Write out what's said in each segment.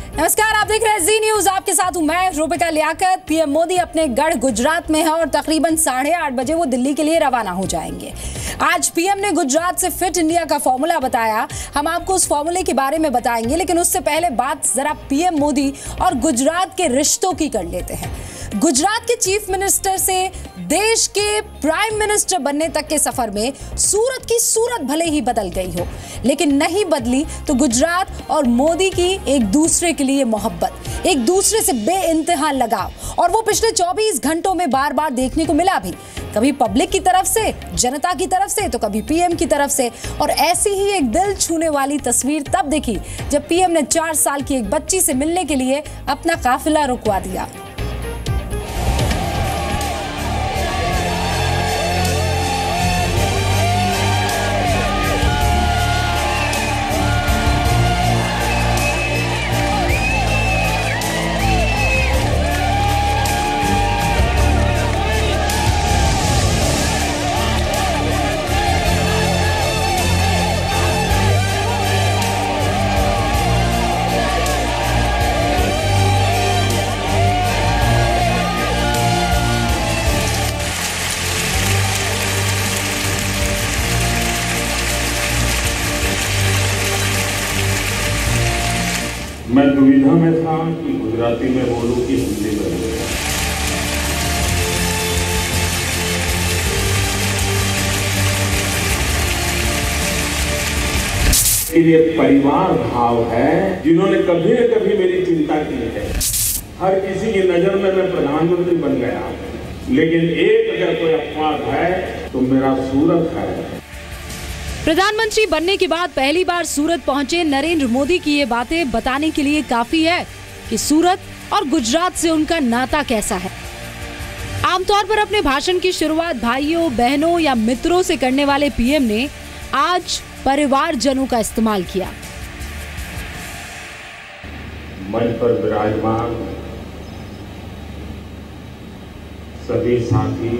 नमस्कार, आप देख रहे हैं जी न्यूज। आपके साथ हूं मैं रूबिका लियाकत। पीएम मोदी अपने गढ़ गुजरात में है और तकरीबन 8:30 बजे वो दिल्ली के लिए रवाना हो जाएंगे। आज पीएम ने गुजरात से फिट इंडिया का फॉर्मूला बताया। हम आपको उस फॉर्मूले के बारे में बताएंगे, लेकिन उससे पहले बात जरा पीएम मोदी और गुजरात के रिश्तों की कर लेते हैं। गुजरात के चीफ मिनिस्टर से देश के प्राइम मिनिस्टर बनने तक के सफर में सूरत की सूरत भले ही बदल गई हो, लेकिन नहीं बदली तो गुजरात और मोदी की एक दूसरे के लिए मोहब्बत, एक दूसरे से बेइंतहा लगाव, और वो पिछले 24 घंटों में बार बार देखने को मिला भी। कभी पब्लिक की तरफ से, जनता की तरफ से, तो कभी पीएम की तरफ से। और ऐसी ही एक दिल छूने वाली तस्वीर तब दिखी जब पीएम ने 4 साल की एक बच्ची से मिलने के लिए अपना काफिला रुकवा दिया। मैं दुविधा में था कि गुजराती में बोलूं कि हिंदी में बोलूं। ये परिवार भाव है जिन्होंने कभी न कभी मेरी चिंता की है। हर किसी की नजर में मैं प्रधानमंत्री बन गया, लेकिन एक अगर कोई अपवाद है तो मेरा सूरत है। प्रधानमंत्री बनने के बाद पहली बार सूरत पहुंचे नरेंद्र मोदी की ये बातें बताने के लिए काफी है कि सूरत और गुजरात से उनका नाता कैसा है। आमतौर पर अपने भाषण की शुरुआत भाइयों, बहनों या मित्रों से करने वाले पीएम ने आज परिवारजनों का इस्तेमाल किया। मंच पर विराजमान सभी साथी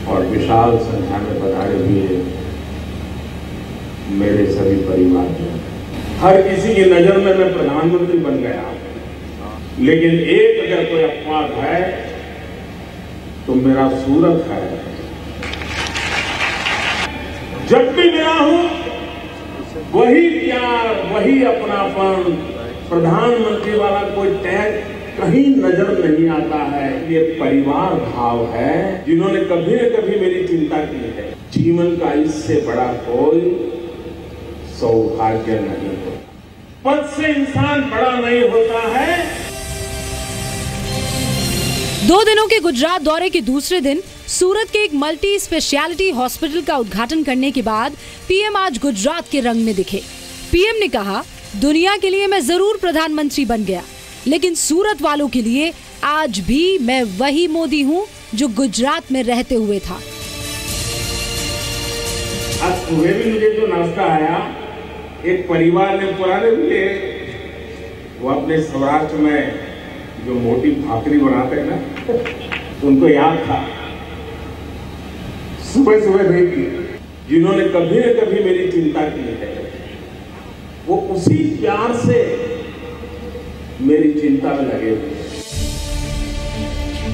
और विशाल संख्या में पधारे हुए मेरे सभी परिवारजन, हर किसी की नजर में मैं प्रधानमंत्री बन गया, लेकिन एक अगर कोई अपवाद है तो मेरा सूरत है। जब भी मैं हूं वही प्यार, वही अपनापन, प्रधानमंत्री वाला कोई टैग कहीं नजर नहीं आता है। ये परिवार भाव है जिन्होंने कभी न कभी मेरी चिंता की है। जीवन का इससे बड़ा कोई सौभाग्य नहीं होता। पद से इंसान बड़ा नहीं होता है। 2 दिनों के गुजरात दौरे के दूसरे दिन सूरत के एक मल्टी स्पेशलिटी हॉस्पिटल का उद्घाटन करने के बाद पीएम आज गुजरात के रंग में दिखे। पीएम ने कहा, दुनिया के लिए मैं जरूर प्रधानमंत्री बन गया, लेकिन सूरत वालों के लिए आज भी मैं वही मोदी हूं जो गुजरात में रहते हुए था। आज सुबह भी मुझे जो नाश्ता आया, एक परिवार ने पुराने हुए, वो अपने सौराष्ट्र में जो मोटी भाकरी बनाते हैं ना, उनको याद था। सुबह सुबह भेजी, जिन्होंने कभी न कभी मेरी चिंता की है, वो उसी प्यार से मेरी चिंता में लगे हुए।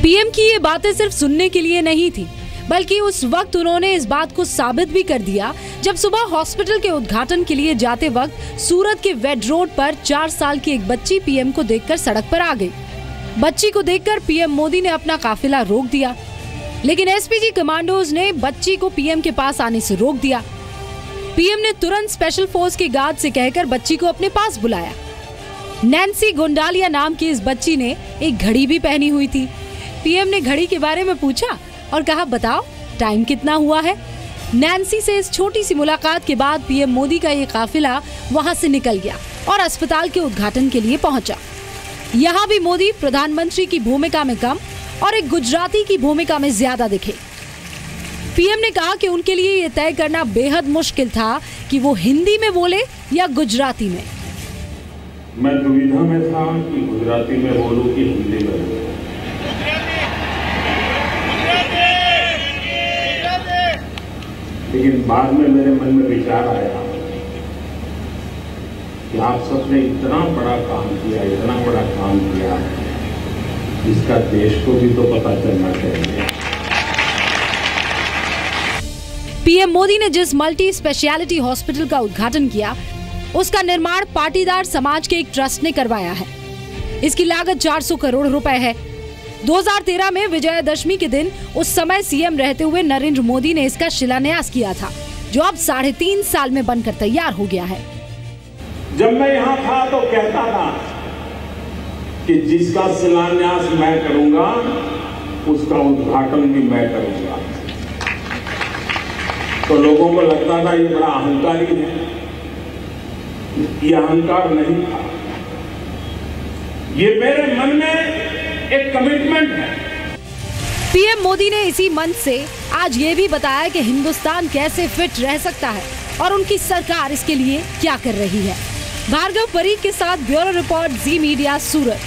पीएम की ये बातें सिर्फ सुनने के लिए नहीं थी, बल्कि उस वक्त उन्होंने इस बात को साबित भी कर दिया जब सुबह हॉस्पिटल के उद्घाटन के लिए जाते वक्त सूरत के वेड रोड पर 4 साल की एक बच्ची पीएम को देखकर सड़क पर आ गई। बच्ची को देखकर पीएम मोदी ने अपना काफिला रोक दिया, लेकिन एसपीजी कमांडोज ने बच्ची को पीएम के पास आने से रोक दिया। पीएम ने तुरंत स्पेशल फोर्स के गार्ड से कहकर बच्ची को अपने पास बुलाया। नैन्सी गोंडालिया नाम की इस बच्ची ने एक घड़ी भी पहनी हुई थी। पीएम ने घड़ी के बारे में पूछा और कहा, बताओ टाइम कितना हुआ है। नैन्सी से इस छोटी सी मुलाकात के बाद पीएम मोदी का ये काफिला वहां से निकल गया और अस्पताल के उद्घाटन के लिए पहुंचा। यहाँ भी मोदी प्रधानमंत्री की भूमिका में कम और एक गुजराती की भूमिका में ज्यादा दिखे। पीएम ने कहा कि उनके लिए ये तय करना बेहद मुश्किल था कि वो हिंदी में बोले या गुजराती में। मैं दुविधा में था कि गुजराती में बोलूं कि हिंदी में बोलूं। लेकिन बाद में मेरे मन में विचार आया कि आप सबने इतना बड़ा काम किया, इतना बड़ा काम किया, इसका देश को भी तो पता चलना चाहिए। पीएम मोदी ने जिस मल्टी स्पेशलिटी हॉस्पिटल का उद्घाटन किया, उसका निर्माण पाटीदार समाज के एक ट्रस्ट ने करवाया है। इसकी लागत 400 करोड़ रुपए है। 2013 में विजयादशमी के दिन उस समय सीएम रहते हुए नरेंद्र मोदी ने इसका शिलान्यास किया था, जो अब 3.5 साल में बनकर तैयार हो गया है। जब मैं यहाँ था तो कहता था कि जिसका शिलान्यास मैं करूंगा उसका उद्घाटन भी मैं करूंगा। तो लोगों को लगता था ये बड़ा अहंकारी है। ये अहंकार नहीं था, ये मेरे मन में एक कमिटमेंट है। पीएम मोदी ने इसी मंच से आज ये भी बताया कि हिंदुस्तान कैसे फिट रह सकता है और उनकी सरकार इसके लिए क्या कर रही है। भार्गव परीख के साथ ब्यूरो रिपोर्ट, जी मीडिया, सूरत।